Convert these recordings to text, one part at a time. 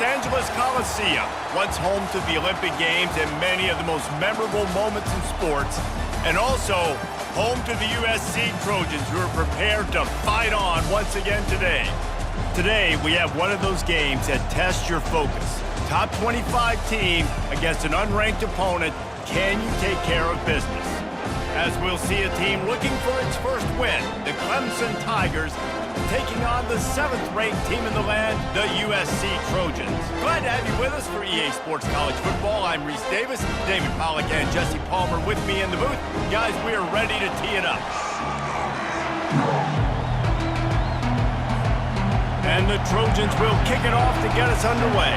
Angeles Coliseum, once home to the Olympic Games and many of the most memorable moments in sports, and also home to the USC Trojans, who are prepared to fight on once again today. Today, we have one of those games that tests your focus. Top 25 team against an unranked opponent. Can you take care of business? As we'll see a team looking for its first win, the Clemson Tigers, taking on the 7th-ranked team in the land, the USC Trojans. Glad to have you with us for EA Sports College Football. I'm Reese Davis, David Pollack and Jesse Palmer with me in the booth. Guys, we are ready to tee it up. And the Trojans will kick it off to get us underway.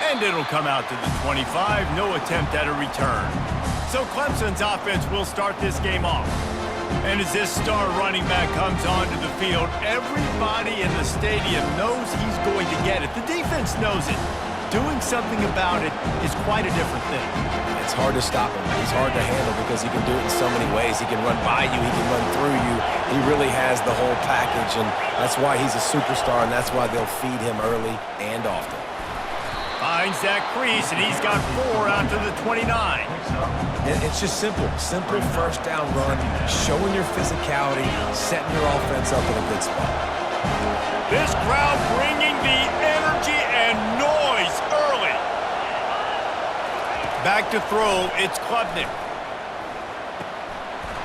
And it'll come out to the 25, no attempt at a return. So Clemson's offense will start this game off. And as this star running back comes onto the field, everybody in the stadium knows he's going to get it. The defense knows it. Doing something about it is quite a different thing. It's hard to stop him. He's hard to handle because he can do it in so many ways. He can run by you. He can run through you. He really has the whole package, and that's why he's a superstar, and that's why they'll feed him early and often. Finds that crease, and he's got 4 out to the 29. It's just simple. Simple first down run, showing your physicality, setting your offense up in a good spot. This crowd bringing the energy and noise early. Back to throw, it's Klubnik.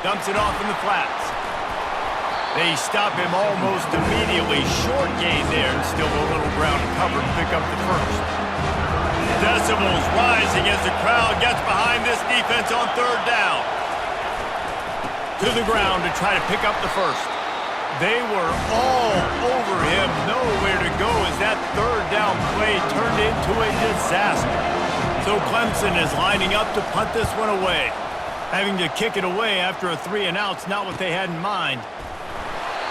Dumps it off in the flats. They stop him almost immediately. Short gain there, and still a little ground to cover to pick up the first. Decibels rising as the crowd gets behind this defense on 3rd down. To the ground to try to pick up the first. They were all over him, nowhere to go as that 3rd down play turned into a disaster. So Clemson is lining up to punt this one away. Having to kick it away after a 3-and-out's not what they had in mind.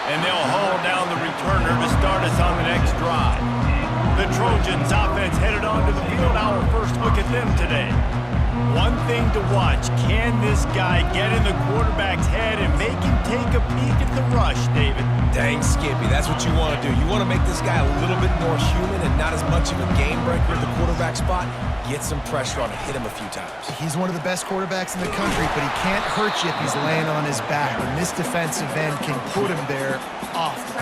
And they'll haul down the returner to start us on the next drive. The Trojans offense headed onto the field. Our first look at them today. One thing to watch, can this guy get in the quarterback's head and make him take a peek at the rush, David? Dang, Skippy, that's what you want to do. You want to make this guy a little bit more human and not as much of a game breaker at the quarterback spot. Get some pressure on him, hit him a few times. He's one of the best quarterbacks in the country, but he can't hurt you if he's laying on his back. And this defensive end can put him there often.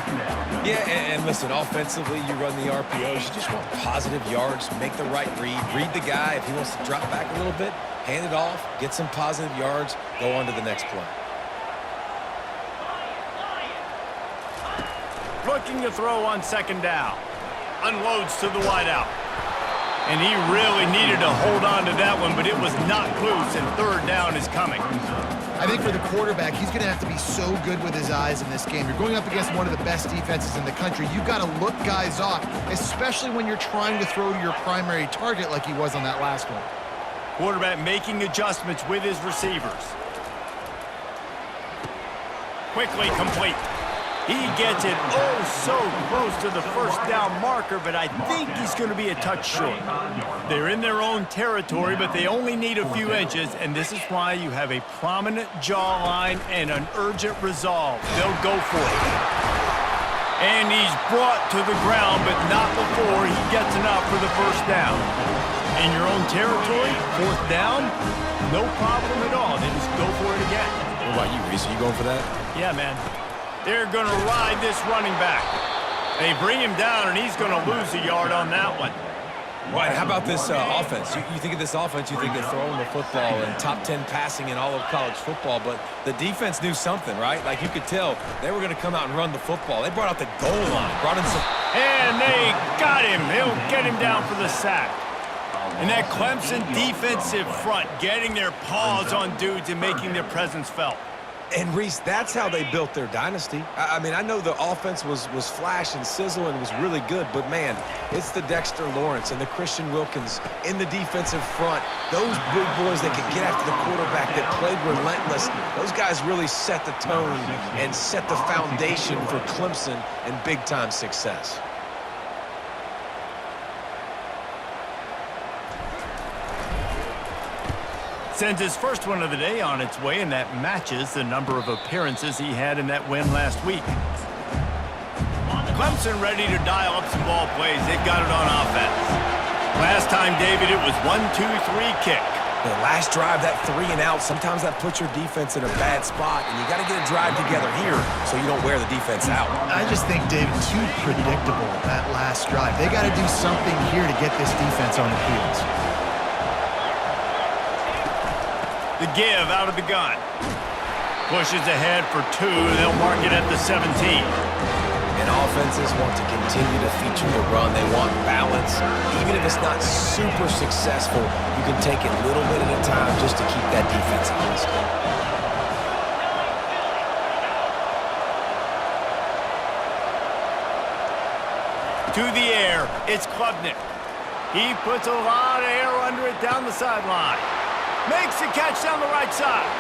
Yeah, and listen, offensively, you run the RPOs. You just want positive yards, make the right read. Read the guy. If he wants to drop back a little bit, hand it off, get some positive yards, go on to the next play. Looking to throw on 2nd down. Unloads to the wideout. And he really needed to hold on to that one, but it was knocked loose, and 3rd down is coming. I think for the quarterback, he's going to have to be so good with his eyes in this game. You're going up against one of the best defenses in the country. You've got to look guys off, especially when you're trying to throw to your primary target like he was on that last one. Quarterback making adjustments with his receivers. Quickly complete. He gets it so close to the 1st down marker, but I think he's going to be a touch short. They're in their own territory, but they only need a few inches, and this is why you have a prominent jawline and an urgent resolve. They'll go for it. And he's brought to the ground, but not before he gets enough for the 1st down. In your own territory, 4th down, no problem at all. They just go for it again. What about you, Reese? Are you going for that? Yeah, man. They're going to ride this running back. They bring him down, and he's going to lose a yard on that one. Right, how about this offense? You think of this offense, you think they're throwing the football and top 10 passing in all of college football, but the defense knew something, right? Like you could tell they were going to come out and run the football. They brought out the goal line, brought in some... And they got him. They'll get him down for the sack. And that Clemson defensive front getting their paws on dudes and making their presence felt. And, Reese, that's how they built their dynasty. I mean, I know the offense was flash and sizzle and was really good, but, man, it's the Dexter Lawrence and the Christian Wilkins in the defensive front. Those big boys that can get after the quarterback, that played relentless, those guys really set the tone and set the foundation for Clemson and big-time success. Sends his first one of the day on its way, and that matches the number of appearances he had in that win last week. Clemson ready to dial up some ball plays. They've got it on offense. Last time, David, it was 1-2-3 kick. The last drive, that 3 and out, sometimes that puts your defense in a bad spot, and you got to get a drive together here so you don't wear the defense out. I just think, David, too predictable, that last drive. They got to do something here to get this defense on the field. The give out of the gun. Pushes ahead for 2, and they'll mark it at the 17. And offenses want to continue to feature the run. They want balance. Even if it's not super successful, you can take it a little bit at a time just to keep that defense honest. To the air, it's Klubnik. He puts a lot of air under it down the sideline. Makes the catch down the right side.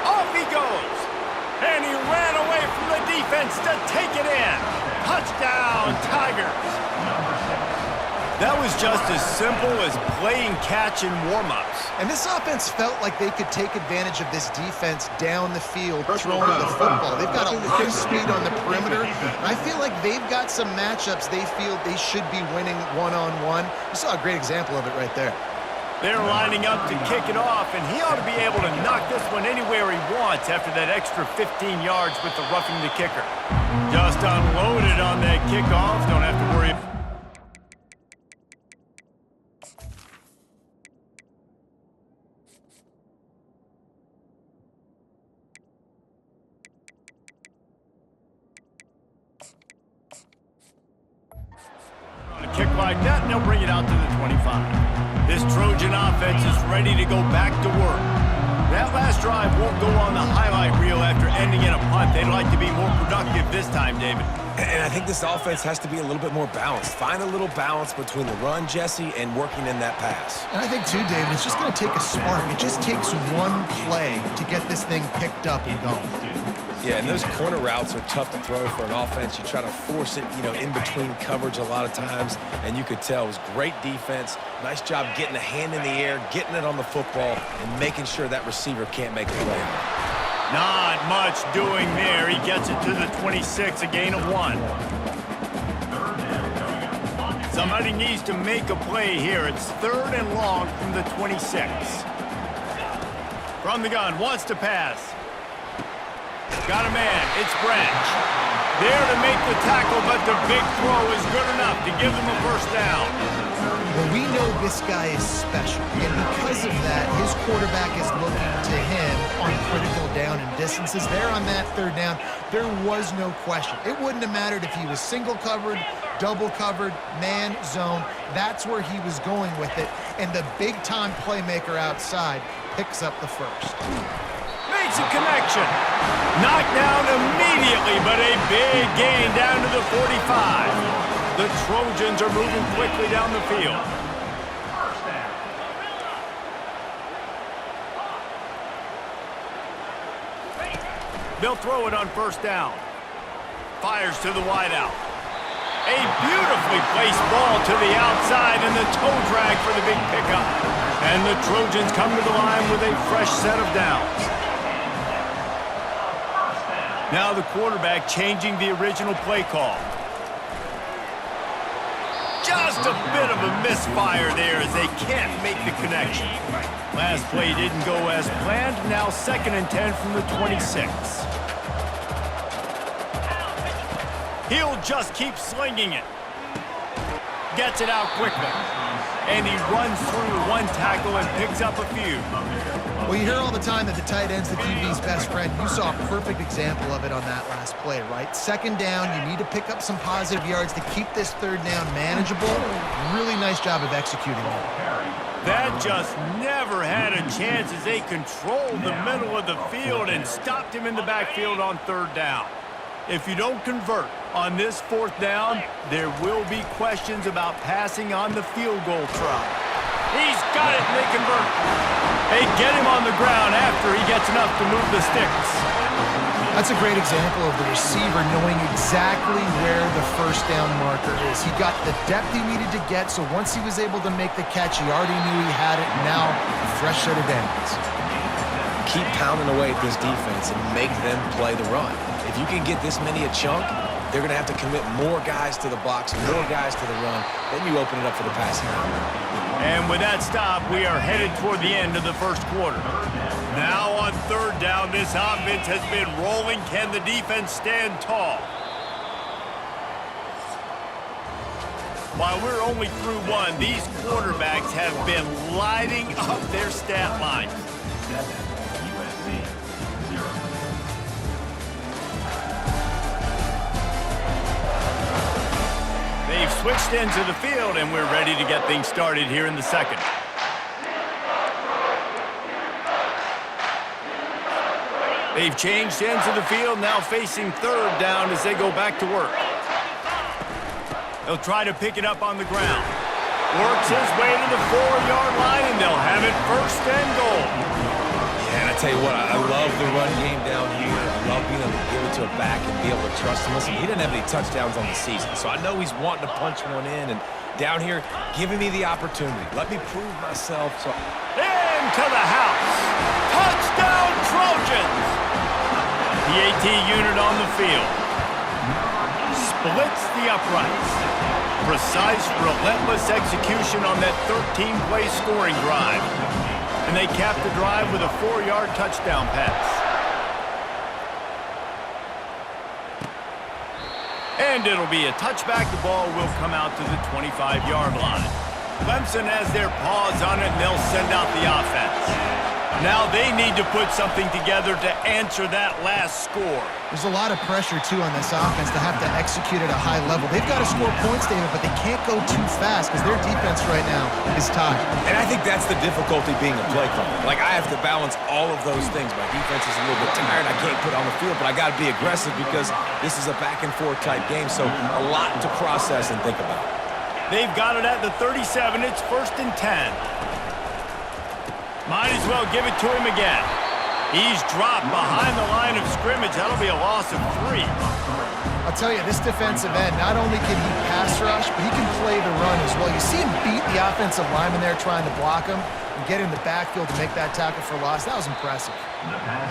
Off he goes. And he ran away from the defense to take it in. Touchdown, Tigers. That was just as simple as playing catch in warm-ups. And this offense felt like they could take advantage of this defense down the field, throwing the football. They've got a lot of speed on the perimeter. And I feel like they've got some matchups they feel they should be winning one-on-one. You saw a great example of it right there. They're lining up to kick it off, and he ought to be able to knock this one anywhere he wants after that extra 15 yards with the roughing the kicker. Just unloaded on that kickoff. Don't have to worry. On a kick like that, and they'll bring it out to the 25. This Trojan offense is ready to go back to work. That last drive won't go on the highlight reel after ending in a punt. They'd like to be more productive this time, David. And I think this offense has to be a little bit more balanced. Find a little balance between the run, Jesse, and working in that pass. And I think, too, David, it's just going to take a spark. It just takes one play to get this thing picked up and going. Yeah, and those corner routes are tough to throw for an offense. You try to force it, in between coverage a lot of times, and you could tell it was great defense. Nice job getting a hand in the air, getting it on the football, and making sure that receiver can't make a play. Not much doing there. He gets it to the 26, a gain of 1. Somebody needs to make a play here. It's 3rd and long from the 26. From the gun, wants to pass. Got a man, it's Branch. There to make the tackle, but the big throw is good enough to give them a first down. Well, we know this guy is special, and because of that, his quarterback is looking to him on critical down and distances. There on that 3rd down, there was no question. It wouldn't have mattered if he was single covered, double covered, man, zone. That's where he was going with it, and the big-time playmaker outside picks up the first. Makes a connection. Knocked down immediately, but a big gain down to the 45. The Trojans are moving quickly down the field. They'll throw it on 1st down. Fires to the wideout. A beautifully placed ball to the outside and the toe drag for the big pickup. And the Trojans come to the line with a fresh set of downs. Now the quarterback changing the original play call. Just a bit of a misfire there as they can't make the connection. Last play didn't go as planned. Now 2nd and 10 from the 26. He'll just keep slinging it. Gets it out quickly. And he runs through one tackle and picks up a few. Well, you hear all the time that the tight end's the QB's best friend. You saw a perfect example of it on that last play, right? 2nd down, you need to pick up some positive yards to keep this 3rd down manageable. Really nice job of executing it. That just never had a chance as they controlled the middle of the field and stopped him in the backfield on 3rd down. If you don't convert on this 4th down, there will be questions about passing on the field goal try. He's got it, and they convert. They get him on the ground after he gets enough to move the sticks. That's a great example of the receiver knowing exactly where the 1st down marker is. He got the depth he needed to get, so once he was able to make the catch, he already knew he had it. Now, a fresh set of downs. keep pounding away at this defense and make them play the run. If you can get this many a chunk, they're going to have to commit more guys to the box, more guys to the run. Then you open it up for the passing game. And with that stop, we are headed toward the end of the first quarter. Now on third down, this offense has been rolling. Can the defense stand tall? While we're only through one, these quarterbacks have been lighting up their stat lines. USC, 0. They've switched into the field, and we're ready to get things started here in the second. They've changed ends of the field, now facing third down as they go back to work. They'll try to pick it up on the ground. Works his way to the 4-yard line, and they'll have it first and goal. Yeah, and I tell you what, I love the run game down here. I love being able to give it to a back and be able to trust him. Listen, he didn't have any touchdowns on the season, so I know he's wanting to punch one in. And down here, giving me the opportunity. Let me prove myself. So into the house. Touchdown, Trojans! The AT unit on the field. Splits the uprights. Precise, relentless execution on that 13-play scoring drive. And they cap the drive with a 4-yard touchdown pass. And it'll be a touchback. The ball will come out to the 25-yard line. Clemson has their paws on it, and they'll send out the offense. Now they need to put something together to answer that last score. There's a lot of pressure, too, on this offense to have to execute at a high level. They've got to score points, David, but they can't go too fast because their defense right now is tied. And I think that's the difficulty being a play caller. Like, I have to balance all of those things. My defense is a little bit tired. I can't put on the field, but I got to be aggressive because this is a back-and-forth type game, so a lot to process and think about. They've got it at the 37. It's 1st and 10. Might as well give it to him again. He's dropped behind the line of scrimmage. That'll be a loss of 3. I'll tell you, this defensive end, not only can he pass rush, but he can play the run as well. You see him beat the offensive lineman there trying to block him and get in the backfield to make that tackle for loss. That was impressive.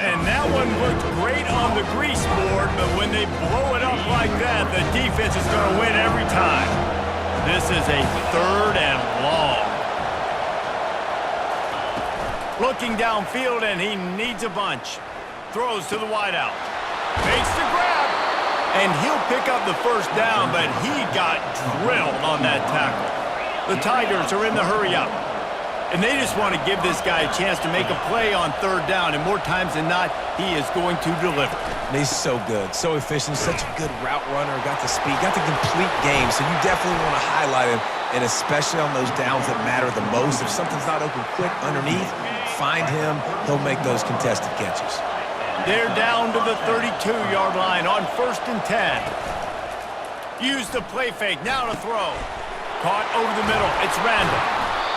And that one looked great on the grease board, but when they blow it up like that, the defense is going to win every time. This is a 3rd and long. Looking downfield, and he needs a bunch. Throws to the wideout. Makes the grab. And he'll pick up the first down, but he got drilled on that tackle. The Tigers are in the hurry up. And they just want to give this guy a chance to make a play on 3rd down, and more times than not, he is going to deliver. And he's so good, so efficient, such a good route runner, got the speed, got the complete game, so you definitely want to highlight him, and especially on those downs that matter the most. If something's not open quick underneath, find him, he'll make those contested catches. They're down to the 32-yard line on 1st and 10. Use the play fake, now to throw. Caught over the middle, it's Randall.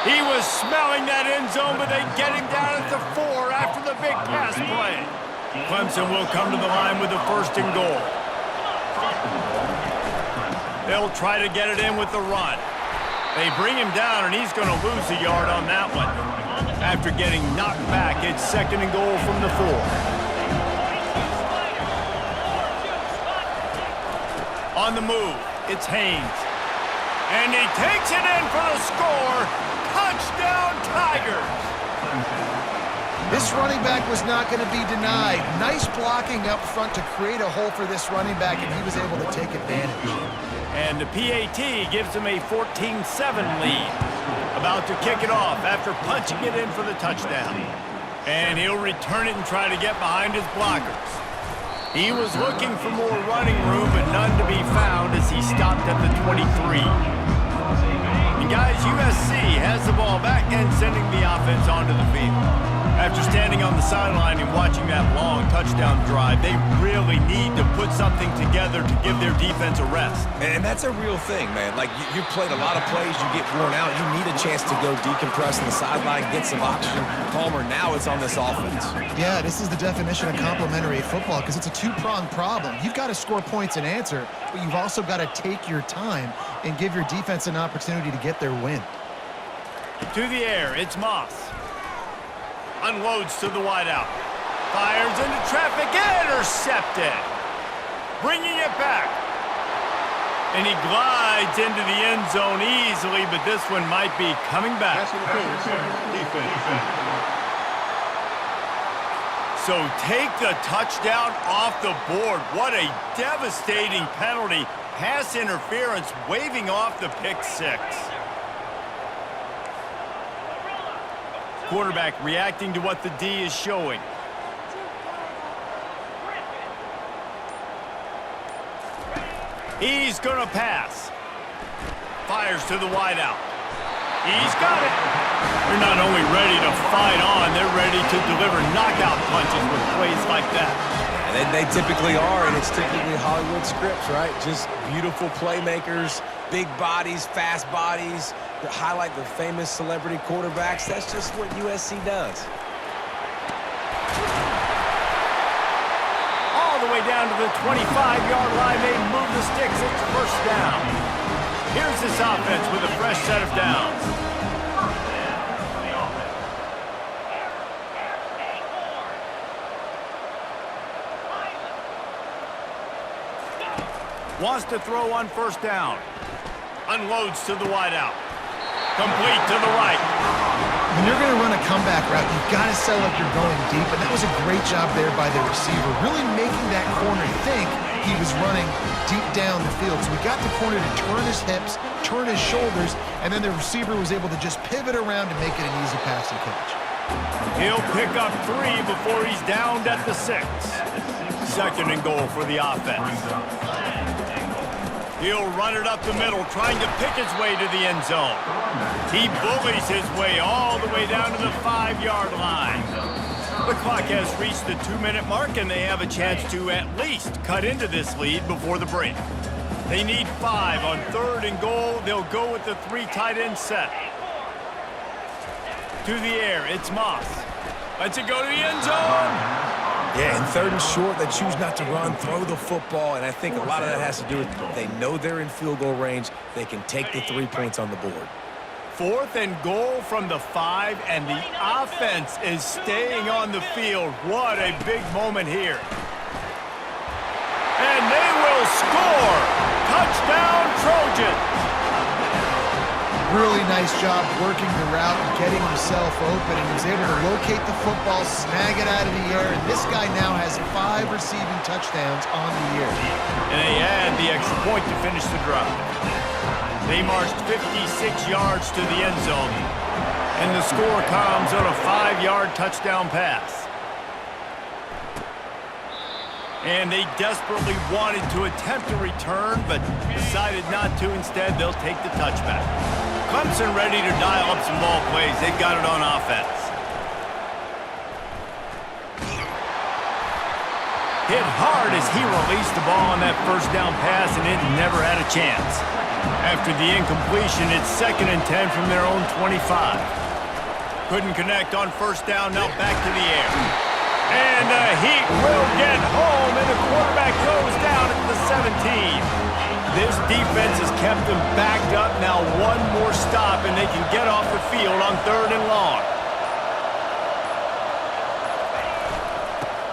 He was smelling that end zone, but they get him down at the 4 after the big pass play. Clemson will come to the line with the 1st and goal. They'll try to get it in with the run. They bring him down, and he's going to lose a yard on that one. After getting knocked back, it's 2nd and goal from the 4. On the move, it's Haynes. And he takes it in for the score. Touchdown, Tigers! This running back was not going to be denied. Nice blocking up front to create a hole for this running back, and he was able to take advantage. And the PAT gives him a 14-7 lead. About to kick it off after punching it in for the touchdown. And he'll return it and try to get behind his blockers. He was looking for more running room, but none to be found as he stopped at the 23. And guys, USC has the ball back and sending the offense onto the field. After standing on the sideline and watching that long touchdown drive, they really need to put something together to give their defense a rest. And that's a real thing, man. Like, you played a lot of plays, you get worn out, you need a chance to go decompress on the sideline, get some oxygen. Palmer, now it's on this offense. Yeah, this is the definition of complementary football because it's a two-pronged problem. You've got to score points and answer, but you've also got to take your time and give your defense an opportunity to get their win. To the air, it's Moss. Unloads to the wideout. Fires into traffic, intercepted. Bringing it back. And he glides into the end zone easily, but this one might be coming back. So take the touchdown off the board. What a devastating penalty. Pass interference, waving off the pick six. Quarterback reacting to what the D is showing. He's going to pass. Fires to the wideout. He's got it. They're not only ready to fight on, they're ready to deliver knockout punches with plays like that. And they typically are, and it's typically Hollywood scripts, right? Just beautiful playmakers, big bodies, fast bodies that highlight the famous celebrity quarterbacks. That's just what USC does. All the way down to the 25-yard line. They move the sticks. It's first down. Here's this offense with a fresh set of downs. Wants to throw on first down. Unloads to the wideout. Complete to the right. When you're going to run a comeback route, you've got to sell like you're going deep, and that was a great job there by the receiver, really making that corner think he was running deep down the field. So we got the corner to turn his hips, turn his shoulders, and then the receiver was able to just pivot around and make it an easy pass and catch. He'll pick up 3 before he's downed at the 6. Second and goal for the offense. He'll run it up the middle, trying to pick his way to the end zone. He bullies his way all the way down to the 5-yard line. The clock has reached the 2-minute mark, and they have a chance to at least cut into this lead before the break. They need 5 on third and goal. They'll go with the 3 tight end set. To the air, it's Moss. Lets it go to the end zone. Yeah, and third and short, they choose not to run, throw the football, and I think a lot of that has to do with they know they're in field goal range. They can take the 3 points on the board. Fourth and goal from the 5, and the offense is staying on the field. What a big moment here. And they will score. Touchdown, Trojans. Really nice job working the route and getting himself open, and he was able to locate the football, snag it out of the air, and this guy now has 5 receiving touchdowns on the year. And they add the extra point to finish the drive. They marched 56 yards to the end zone, and the score comes on a 5-yard touchdown pass. And they desperately wanted to attempt a return, but decided not to. Instead, they'll take the touchback. Clemson ready to dial up some ball plays. They've got it on offense. Hit hard as he released the ball on that first down pass, and it never had a chance. After the incompletion, it's 2nd and 10 from their own 25. Couldn't connect on first down, now back to the air. And the Heat will get home, and the quarterback goes down at the 17. This defense has kept them backed up. Now one more stop, and they can get off the field on 3rd and long.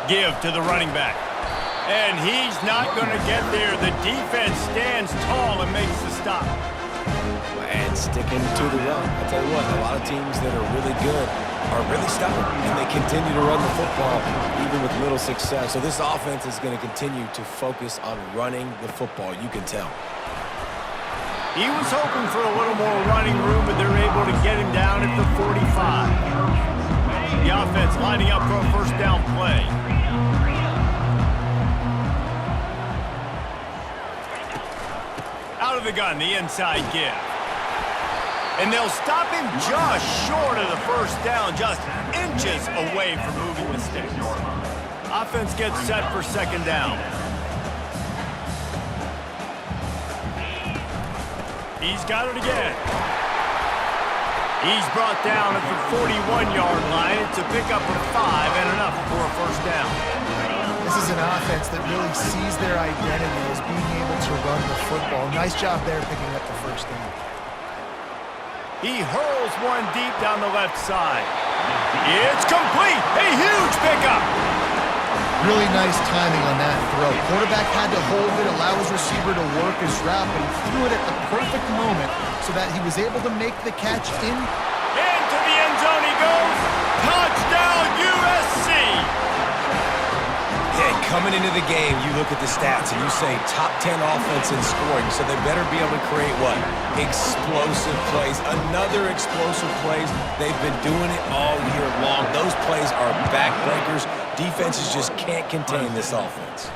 Give to the running back. And he's not going to get there. The defense stands tall and makes the stop. And sticking to the run. I tell you what, a lot of teams that are really good are really stubborn, and they continue to run the football even with little success. So this offense is going to continue to focus on running the football. You can tell. He was hoping for a little more running room, but they're able to get him down at the 45. The offense lining up for a first down play. Out of the gun, the inside give. And they'll stop him just short of the first down, just inches away from moving the sticks. Offense gets set for 2nd down. He's got it again. He's brought down at the 41-yard line. It's a pickup of 5 and enough for a first down. This is an offense that really sees their identity as being able to run the football. Nice job there picking up the first down. He hurls one deep down the left side. It's complete. A huge pickup. Really nice timing on that throw. Quarterback had to hold it, allow his receiver to work his route, but he threw it at the perfect moment so that he was able to make the catch in. Into the end zone he goes. Touchdown, USC! Yeah, coming into the game, you look at the stats and you say top 10 offense in scoring, so they better be able to create what? Explosive plays. Another explosive plays. They've been doing it all year long. Those plays are backbreakers. Defenses just can't contain this offense.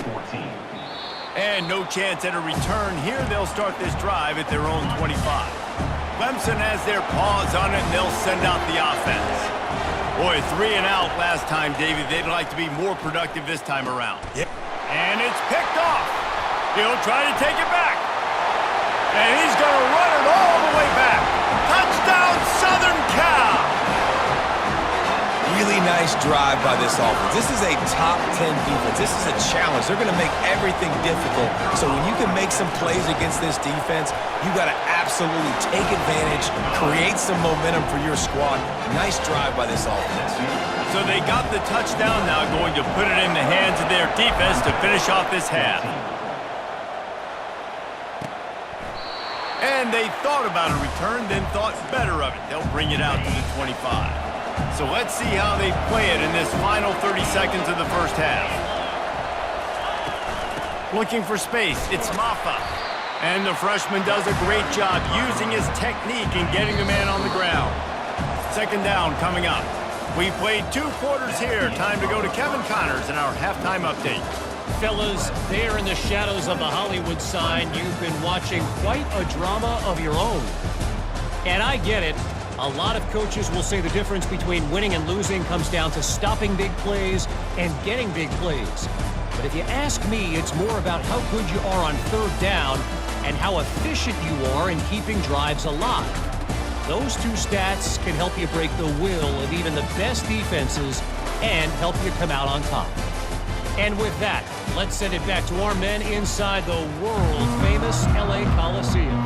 And no chance at a return here. They'll start this drive at their own 25. Clemson has their paws on it, and they'll send out the offense. Boy, 3 and out last time, David. They'd like to be more productive this time around. Yep. And it's picked off. He'll try to take it back. And he's going to run it all the way back. Touchdown, Southern Cal! Really nice drive by this offense. This is a top 10 defense. This is a challenge. They're going to make everything difficult. So when you can make some plays against this defense, you got to absolutely take advantage, create some momentum for your squad. Nice drive by this offense. So they got the touchdown now, going to put it in the hands of their defense to finish off this half. And they thought about a return, then thought better of it. They'll bring it out to the 25. So let's see how they play it in this final 30 seconds of the first half. Looking for space, it's Maffa. And the freshman does a great job using his technique and getting the man on the ground. Second down coming up. We've played 2 quarters here. Time to go to Kevin Connors in our halftime update. Fellas, there in the shadows of the Hollywood sign, you've been watching quite a drama of your own. And I get it. A lot of coaches will say the difference between winning and losing comes down to stopping big plays and getting big plays. But if you ask me, it's more about how good you are on third down and how efficient you are in keeping drives alive. Those 2 stats can help you break the will of even the best defenses and help you come out on top. And with that, let's send it back to our men inside the world-famous LA Coliseum.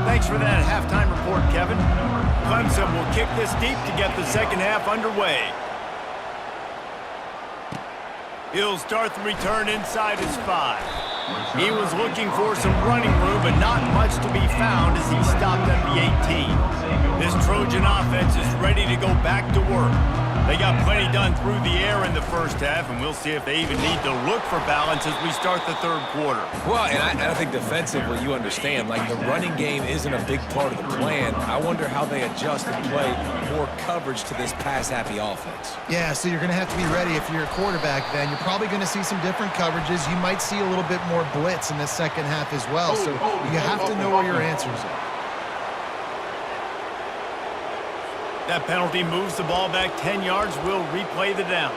Thanks for that halftime report, Kevin. Clemson will kick this deep to get the second half underway. He'll start the return inside his 5. He was looking for some running room, but not much to be found as he stopped at the 18. This Trojan offense is ready to go back to work. They got plenty done through the air in the first half, and we'll see if they even need to look for balance as we start the third quarter. Well, and I think defensively, you understand, like the running game isn't a big part of the plan. I wonder how they adjust and play more coverage to this pass-happy offense. Yeah, so you're going to have to be ready if you're a quarterback then. You're probably going to see some different coverages. You might see a little bit more blitz in the second half as well, so you have to know where your answers are. That penalty moves the ball back 10 yards. We'll replay the down.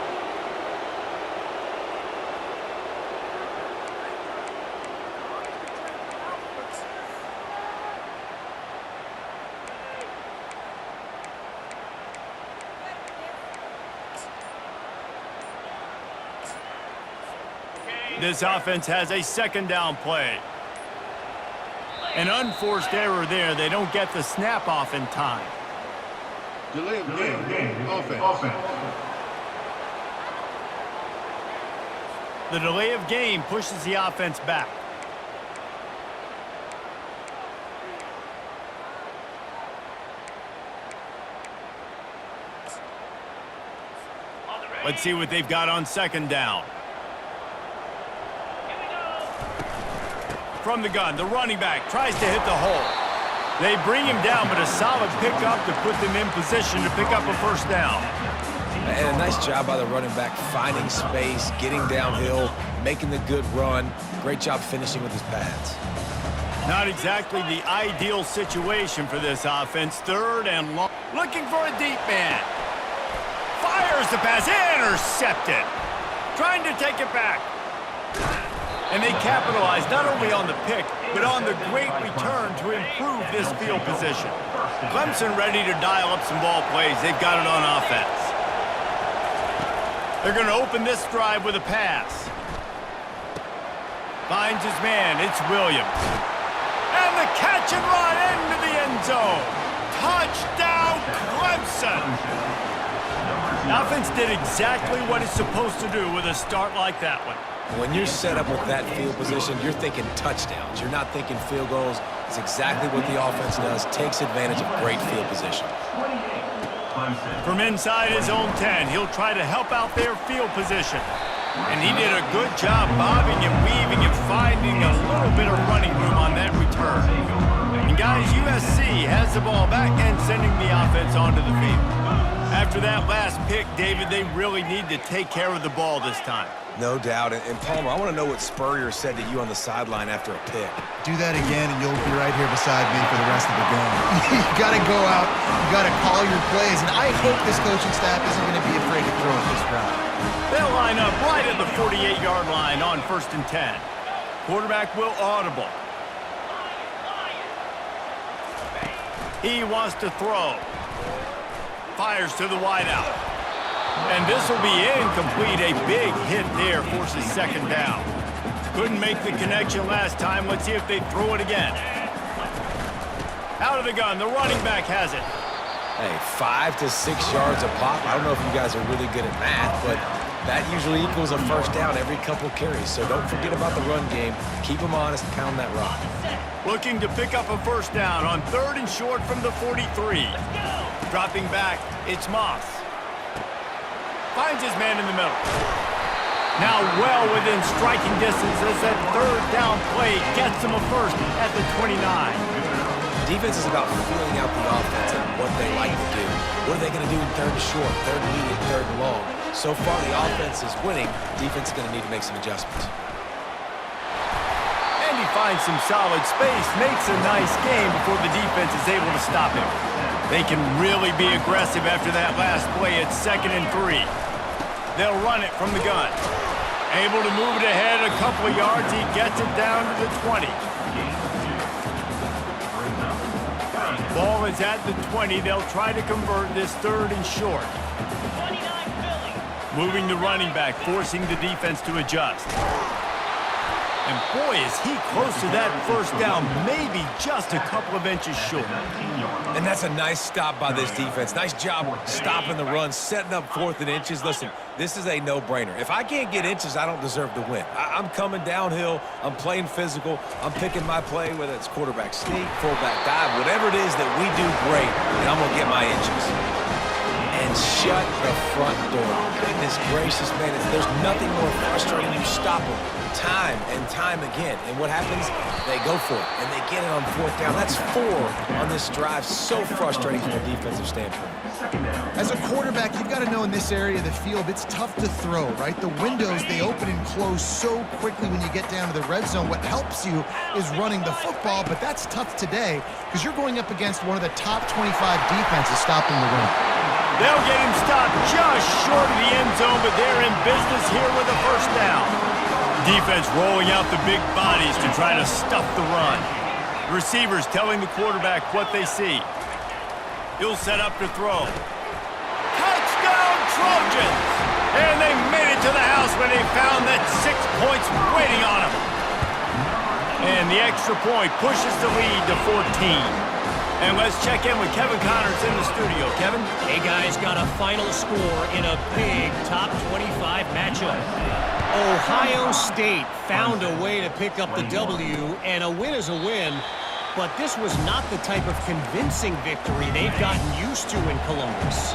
This offense has a second down play. An unforced error there. They don't get the snap off in time. Delay of game. Offense. The delay of game pushes the offense back. Let's see what they've got on second down. From the gun, the running back tries to hit the hole. They bring him down, but a solid pickup to put them in position to pick up a first down. And a nice job by the running back, finding space, getting downhill, making the good run. Great job finishing with his pads. Not exactly the ideal situation for this offense. Third and long. Looking for a deep man. Fires the pass. Intercepted. Trying to take it back. And they capitalize not only on the pick, but on the great return to improve this field position. Clemson ready to dial up some ball plays. They've got it on offense. They're going to open this drive with a pass. Finds his man. It's Williams. And the catch and run into the end zone. Touchdown, Clemson. Offense did exactly what it's supposed to do with a start like that one. When you're set up with that field position, you're thinking touchdowns. You're not thinking field goals. It's exactly what the offense does, takes advantage of great field position. From inside his own 10, he'll try to help out their field position. And he did a good job bobbing and weaving and finding a little bit of running room on that return. And guys, USC has the ball back and sending the offense onto the field. After that last pick, David, they really need to take care of the ball this time. No doubt. And Palmer, I want to know what Spurrier said to you on the sideline after a pick. Do that again, and you'll be right here beside me for the rest of the game. You got to go out. You got to call your plays, and I hope this coaching staff isn't going to be afraid to throw at this route. They'll line up right at the 48-yard line on 1st and 10. Quarterback will audible. He wants to throw. Fires to the wideout. And this will be incomplete. A big hit there forces second down. Couldn't make the connection last time. Let's see if they throw it again. Out of the gun. The running back has it. Hey, 5 to 6 yards a pop. I don't know if you guys are really good at math, but that usually equals a first down every couple carries. So don't forget about the run game. Keep them honest, pound that rock. Looking to pick up a first down on 3rd and short from the 43. Dropping back, it's Moss. Finds his man in the middle. Now well within striking distance as that 3rd down play gets him a first at the 29. Defense is about feeling out the offense and what they like to do. What are they going to do in 3rd and short, 3rd and medium, 3rd and long? So far, the offense is winning. Defense is going to need to make some adjustments. And he finds some solid space, makes a nice game before the defense is able to stop him. They can really be aggressive after that last play at 2nd and 3. They'll run it from the gun. Able to move it ahead a couple of yards. He gets it down to the 20. Ball is at the 20. They'll try to convert this 3rd and short. Moving the running back, forcing the defense to adjust. And boy, is he close to that first down, maybe just a couple of inches short. And that's a nice stop by this defense. Nice job stopping the run, setting up 4th and inches. Listen, this is a no-brainer. If I can't get inches, I don't deserve to win. I'm coming downhill. I'm playing physical. I'm picking my play, whether it's quarterback sneak, fullback dive, whatever it is that we do great, and I'm going to get my inches. And shut the front door. Goodness gracious, man. There's nothing more frustrating than you stop them time and time again. And what happens? They go for it, and they get it on 4th down. That's 4 on this drive. So frustrating from a defensive standpoint. As a quarterback, you've got to know in this area of the field, it's tough to throw, right? The windows, they open and close so quickly when you get down to the red zone. What helps you is running the football, but that's tough today because you're going up against one of the top 25 defenses stopping the run. They'll get him stopped just short of the end zone, but they're in business here with a first down. Defense rolling out the big bodies to try to stuff the run. Receivers telling the quarterback what they see. He'll set up to throw. Touchdown, Trojans! And they made it to the house when they found that 6 points waiting on them. And the extra point pushes the lead to 14. And let's check in with Kevin Connors in the studio. Kevin? Hey, guys, got a final score in a big top 25 matchup. Ohio State found a way to pick up the W, and a win is a win, but this was not the type of convincing victory they've gotten used to in Columbus.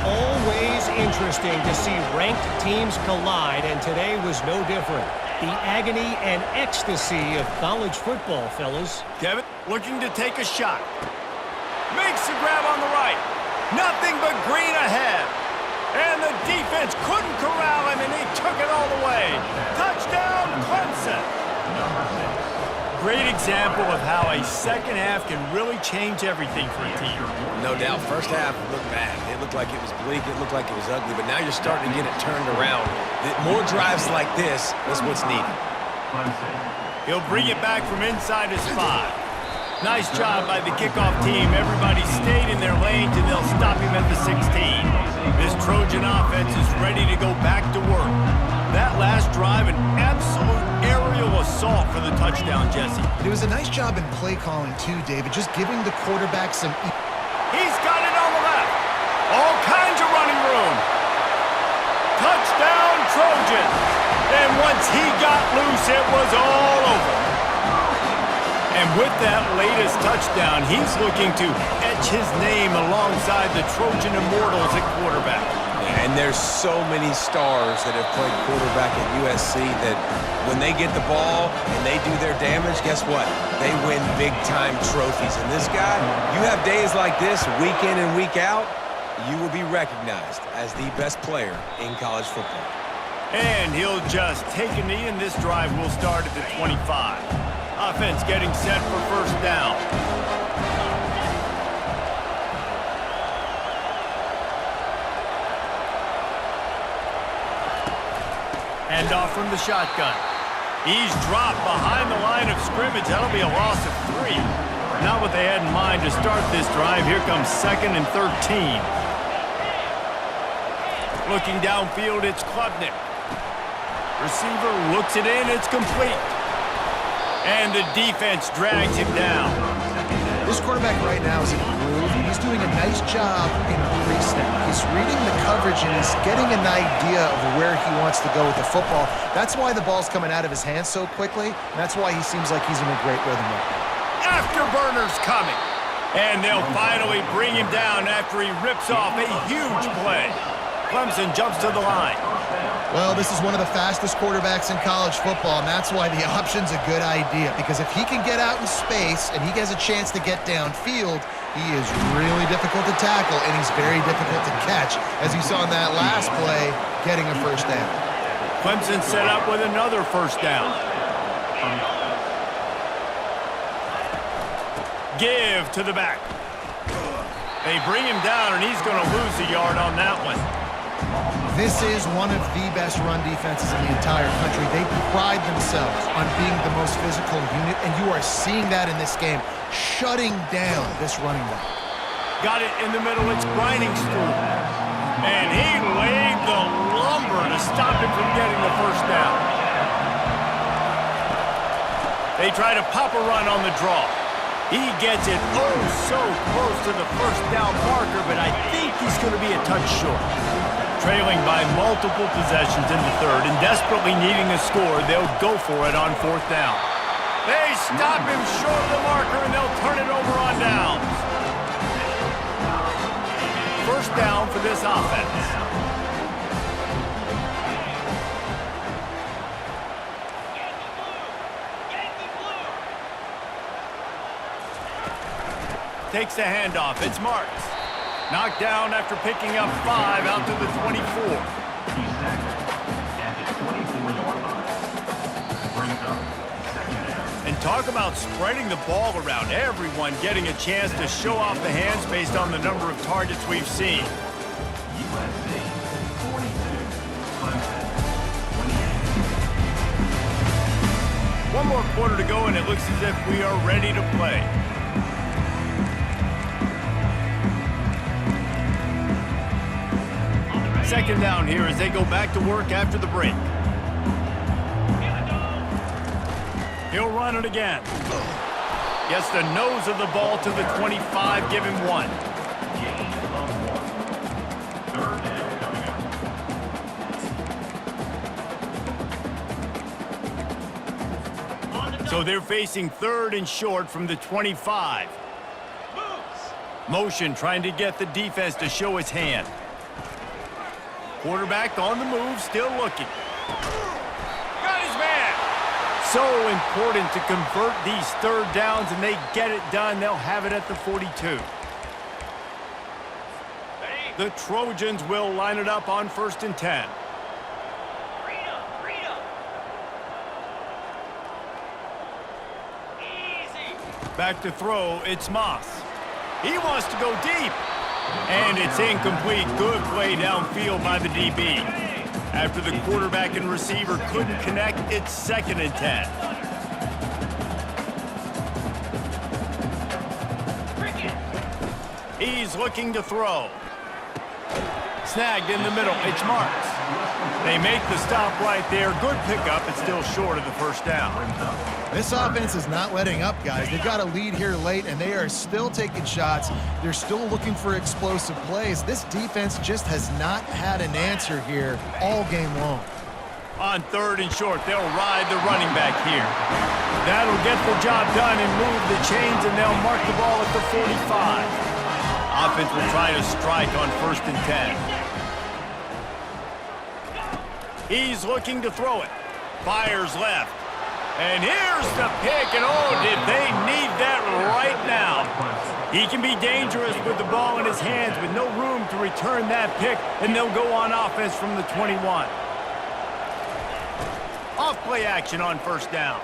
Always interesting to see ranked teams collide, and today was no different. The agony and ecstasy of college football, fellas. Kevin looking to take a shot. Makes the grab on the right. Nothing but green ahead. And the defense couldn't corral him, and he took it all the way. Touchdown, Clemson. Great example of how a second half can really change everything for a team. No doubt. First half looked bad. It looked like it was bleak. It looked like it was ugly. But now you're starting to get it turned around. More drives like this is what's needed. He'll bring it back from inside his 5. Nice job by the kickoff team. Everybody stayed in their lanes, and they'll stop him at the 16. This Trojan offense is ready to go back to work. That last drive, an absolute aerial assault for the touchdown, Jesse. It was a nice job in play calling, too, David, just giving the quarterback some... He's got it on the left. All kinds of running room. Touchdown, Trojans. And once he got loose, it was all over. And with that latest touchdown, he's looking to etch his name alongside the Trojan Immortals at quarterback. And there's so many stars that have played quarterback at USC that when they get the ball and they do their damage, guess what? They win big-time trophies. And this guy, you have days like this, week in and week out, you will be recognized as the best player in college football. And he'll just take a knee, and this drive will start at the 25. Offense getting set for first down. Hand off from the shotgun. He's dropped behind the line of scrimmage. That'll be a loss of 3. Not what they had in mind to start this drive. Here comes 2nd and 13. Looking downfield, it's Klubnik. Receiver looks it in. It's complete. And the defense drags him down. This quarterback right now is in a groove. He's doing a nice job in pre-snap. He's reading the coverage and he's getting an idea of where he wants to go with the football. That's why the ball's coming out of his hands so quickly. And that's why he seems like he's in a great rhythm right now. Afterburner's coming. And they'll finally bring him down after he rips off a huge play. Clemson jumps to the line. Well, this is one of the fastest quarterbacks in college football, and that's why the option's a good idea. Because if he can get out in space and he has a chance to get downfield, he is really difficult to tackle, and he's very difficult to catch. As you saw in that last play, getting a first down. Clemson set up with another first down. Give to the back. They bring him down, and he's going to lose a yard on that one. This is one of the best run defenses in the entire country. They pride themselves on being the most physical unit, and you are seeing that in this game, shutting down this running back. Got it in the middle. It's Briningstool. And he laid the lumber to stop him from getting the first down. They try to pop a run on the draw. He gets it oh so close to the first down marker, but I think he's going to be a touch short. Trailing by multiple possessions in the third and desperately needing a score, they'll go for it on 4th down. They stop him short of the marker, and they'll turn it over on downs. First down for this offense. Takes the handoff. It's Marks. Knocked down after picking up 5 out to the 24. And talk about spreading the ball around. Everyone getting a chance to show off the hands based on the number of targets we've seen. One more quarter to go, and it looks as if we are ready to play. Second down here as they go back to work after the break. He'll run it again. Gets the nose of the ball to the 25, give him 1. So they're facing 3rd and short from the 25. Motion trying to get the defense to show his hand. Quarterback on the move, still looking. Got his man. So important to convert these 3rd downs, and they get it done. They'll have it at the 42. The Trojans will line it up on 1st and 10. Back to throw, it's Moss. He wants to go deep. And it's incomplete. Good play downfield by the DB. After the quarterback and receiver couldn't connect, it's 2nd and 10. He's looking to throw. Snagged in the middle. It's Marks. They make the stop right there. Good pickup. It's still short of the first down. This offense is not letting up, guys. They've got a lead here late, and they are still taking shots. They're still looking for explosive plays. This defense just has not had an answer here all game long. On 3rd and short, they'll ride the running back here. That'll get the job done and move the chains, and they'll mark the ball at the 45. Offense will try to strike on 1st and 10. He's looking to throw it. Fires left. And here's the pick, and oh, did they need that right now. He can be dangerous with the ball in his hands with no room to return that pick, and they'll go on offense from the 21. Off play action on 1st down.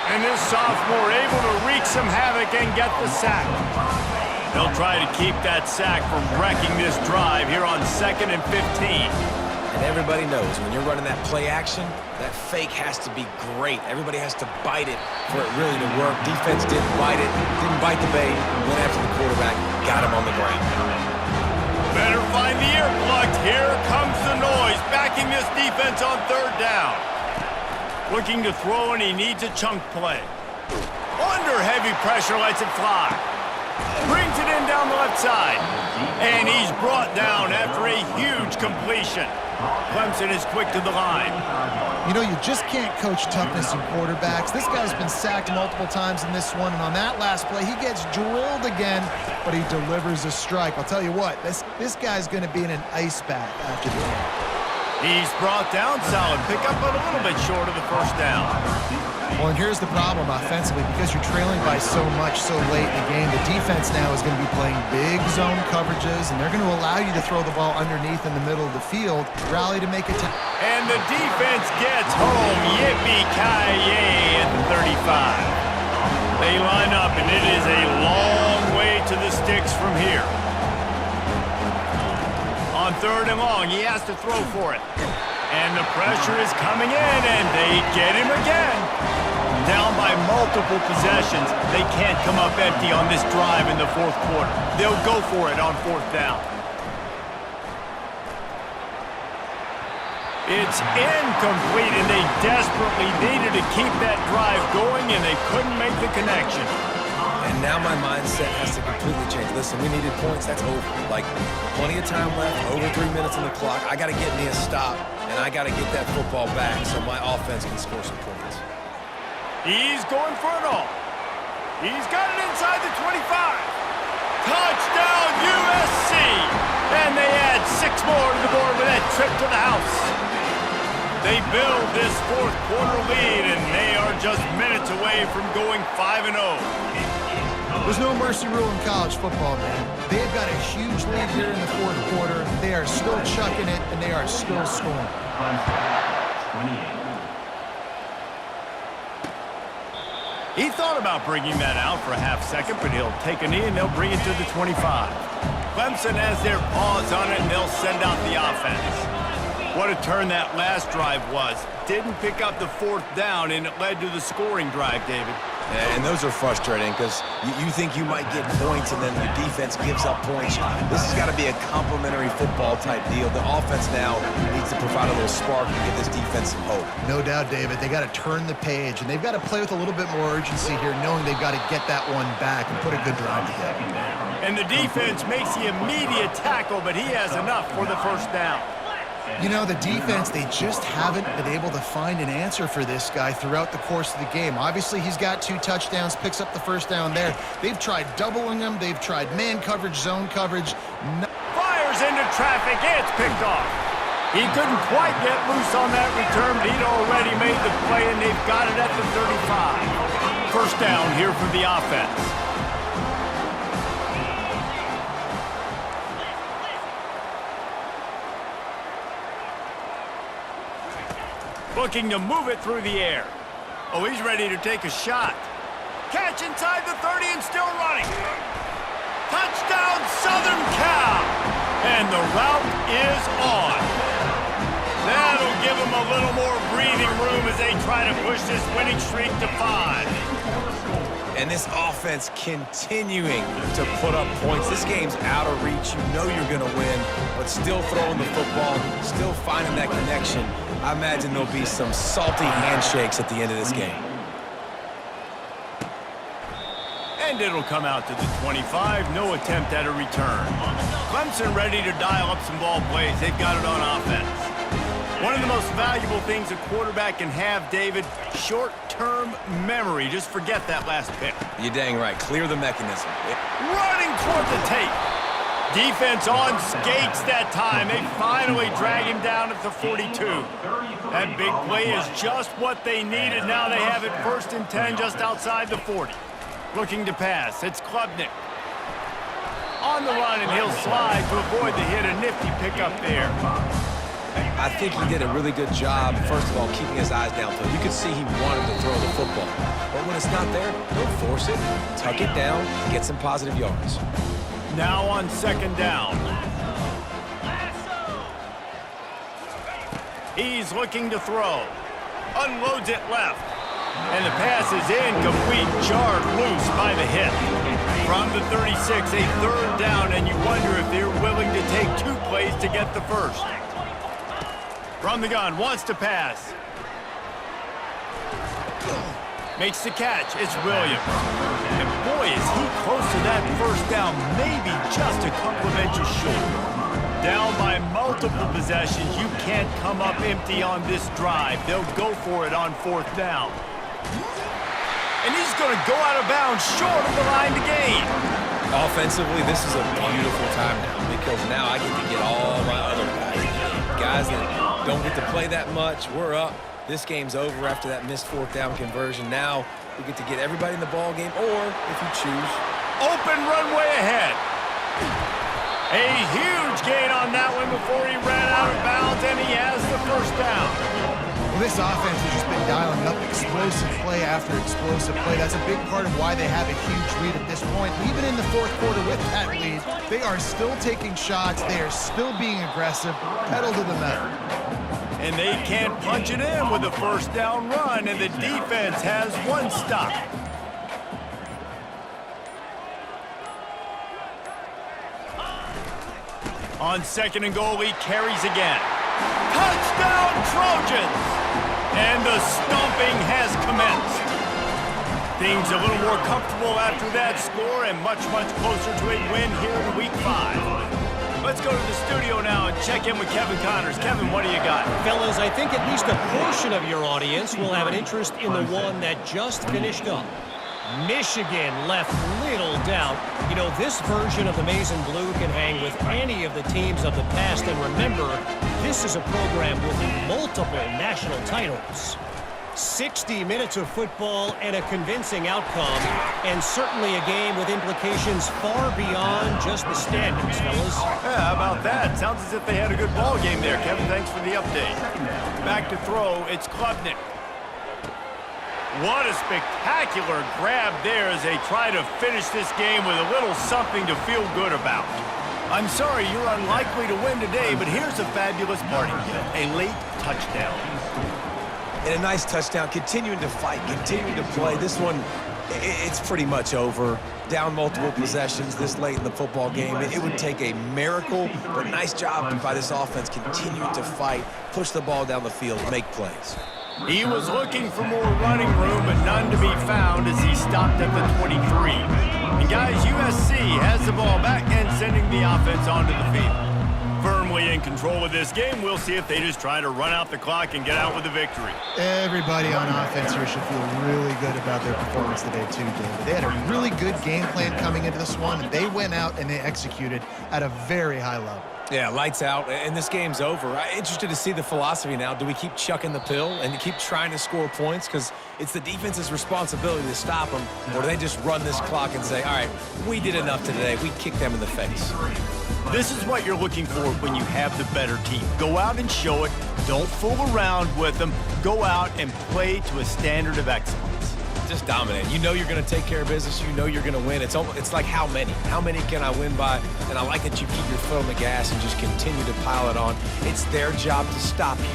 And this sophomore able to wreak some havoc and get the sack. They'll try to keep that sack from wrecking this drive here on 2nd and 15. And everybody knows when you're running that play action, that fake has to be great. Everybody has to bite it for it really to work. Defense didn't bite it, didn't bite the bait, went after the quarterback, got him on the ground. Better find the earplugs. Here comes the noise, backing this defense on 3rd down. Looking to throw, and he needs a chunk play. Under heavy pressure, lets it fly. Brings it in down the left side. And he's brought down after a huge completion. Clemson is quick to the line. You know, you just can't coach toughness in quarterbacks. This guy's been sacked multiple times in this one, and on that last play, he gets drilled again, but he delivers a strike. I'll tell you what, this guy's going to be in an ice bath after the game. He's brought down solid pickup, but a little bit short of the 1st down. Well, and here's the problem offensively. Because you're trailing by so much so late in the game, the defense now is going to be playing big zone coverages, and they're going to allow you to throw the ball underneath in the middle of the field, rally to make it. And the defense gets home. Yippee-ki-yay at the 35. They line up, and it is a long way to the sticks from here. On 3rd and long, he has to throw for it. And the pressure is coming in, and they get him again. Down by multiple possessions, they can't come up empty on this drive in the 4th quarter. They'll go for it on 4th down. It's incomplete, and they desperately needed to keep that drive going, and they couldn't make the connection. And now my mindset has to completely change. Listen, we needed points. That's over. Like, plenty of time left, over 3 minutes on the clock. I got to get me a stop, and I got to get that football back so my offense can score some points. He's going for it all. He's got it inside the 25. Touchdown, USC! And they add 6 more to the board with that trip to the house. They build this 4th quarter lead, and they are just minutes away from going 5-0. There's no mercy rule in college football, man. They've got a huge lead here in the 4th quarter. They are still chucking it, and they are still scoring. He thought about bringing that out for a half second, but he'll take a knee, and they'll bring it to the 25. Clemson has their paws on it, and they'll send out the offense. What a turn that last drive was. Didn't pick up the 4th down, and it led to the scoring drive, David. And those are frustrating because you think you might get points and then your defense gives up points. This has got to be a complementary football type deal. The offense now needs to provide a little spark and give this defense some hope. No doubt, David. They got to turn the page, and they've got to play with a little bit more urgency here, knowing they've got to get that one back and put a good drive together. And the defense makes the immediate tackle, but he has enough for the 1st down. You know, the defense, they just haven't been able to find an answer for this guy throughout the course of the game. Obviously, he's got 2 touchdowns, picks up the 1st down there. They've tried doubling him. They've tried man coverage, zone coverage. Fires into traffic. It's picked off. He couldn't quite get loose on that return, but he'd already made the play, and they've got it at the 35. 1st down here for the offense. Looking to move it through the air. Oh, he's ready to take a shot. Catch inside the 30 and still running. Touchdown, Southern Cal. And the route is on. That'll give them a little more breathing room as they try to push this winning streak to 5. And this offense continuing to put up points. This game's out of reach. You know you're going to win, but still throwing the football, still finding that connection. I imagine there'll be some salty handshakes at the end of this game. And it'll come out to the 25. No attempt at a return. Clemson ready to dial up some ball plays. They've got it on offense. One of the most valuable things a quarterback can have, David, short-term memory. Just forget that last pick. You're dang right. Clear the mechanism. Running toward the tape. Defense on skates that time. They finally drag him down at the 42. That big play is just what they needed. Now they have it 1st and 10 just outside the 40. Looking to pass. It's Klubnik. On the run, and he'll slide to avoid the hit. A nifty pickup there. I think he did a really good job, first of all, keeping his eyes downfield. You could see he wanted to throw the football. But when it's not there, don't force it. Tuck it down, get some positive yards. Now on 2nd down. He's looking to throw. Unloads it left. And the pass is incomplete, jarred loose by the hit. From the 36, a 3rd down, and you wonder if they're willing to take 2 plays to get the first. From the gun, wants to pass. Makes the catch. It's Williams. And boy, is he close to that 1st down, maybe just a couple of inches short. Down by multiple possessions, you can't come up empty on this drive. They'll go for it on 4th down. And he's going to go out of bounds short of the line to gain. Offensively, this is a beautiful time now because now I get to get all my other guys in the game. Guys that don't get to play that much. We're up. This game's over after that missed 4th down conversion. Now we get to get everybody in the ball game, or if you choose, open runway ahead. A huge gain on that one before he ran out of bounds, and he has the 1st down. Well, this offense has just been dialing up explosive play after explosive play. That's a big part of why they have a huge lead at this point. Even in the 4th quarter with that lead, they are still taking shots. They are still being aggressive, pedal to the metal. And they can't punch it in with a 1st down run, and the defense has 1 stop. On 2nd and goal, he carries again. Touchdown, Trojans! And the stomping has commenced. Things a little more comfortable after that score and much, much closer to a win here in Week 5. Let's go to the studio now and check in with Kevin Connors. Kevin, what do you got? Fellas, I think at least a portion of your audience will have an interest in the one that just finished up. Michigan left little doubt. You know, this version of the Maize and Blue can hang with any of the teams of the past. And remember, this is a program with multiple national titles. 60 minutes of football and a convincing outcome, and certainly a game with implications far beyond just the standings, fellas. Yeah, how about that? Sounds as if they had a good ball game there, Kevin. Thanks for the update. Back to throw, it's Klubnik. What a spectacular grab there as they try to finish this game with a little something to feel good about. I'm sorry you're unlikely to win today, but here's the fabulous part. A late touchdown. And a nice touchdown, continuing to fight, continuing to play. This one, it's pretty much over. Down multiple possessions this late in the football game. It would take a miracle, but nice job by this offense continuing to fight, push the ball down the field, make plays. He was looking for more running room, but none to be found as he stopped at the 23. And guys, USC has the ball back and sending the offense onto the field. Firmly in control of this game. We'll see if they just try to run out the clock and get out with a victory. Everybody on offense here should feel really good about their performance today too, David. They had a really good game plan coming into this one, and they went out and they executed at a very high level. Yeah, lights out, and this game's over. I'm interested to see the philosophy now. Do we keep chucking the pill and keep trying to score points? Because it's the defense's responsibility to stop them, or do they just run this clock and say, all right, we did enough today. We kicked them in the face. This is what you're looking for when you have the better team. Go out and show it. Don't fool around with them. Go out and play to a standard of excellence. Just dominate. You know you're going to take care of business. You know you're going to win. It's like how many? How many can I win by? And I like that you keep your foot on the gas and just continue to pile it on. It's their job to stop you.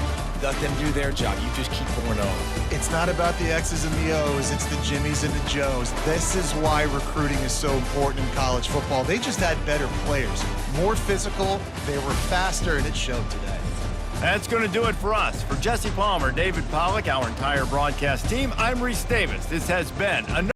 let them do their job. You just keep going on. It's not about the X's and the O's. It's the Jimmies and the Joes. This is why recruiting is so important in college football. They just had better players, more physical, they were faster, and it showed today. That's going to do it for us. For Jesse Palmer, David Pollack, our entire broadcast team, I'm Reese Davis. This has been another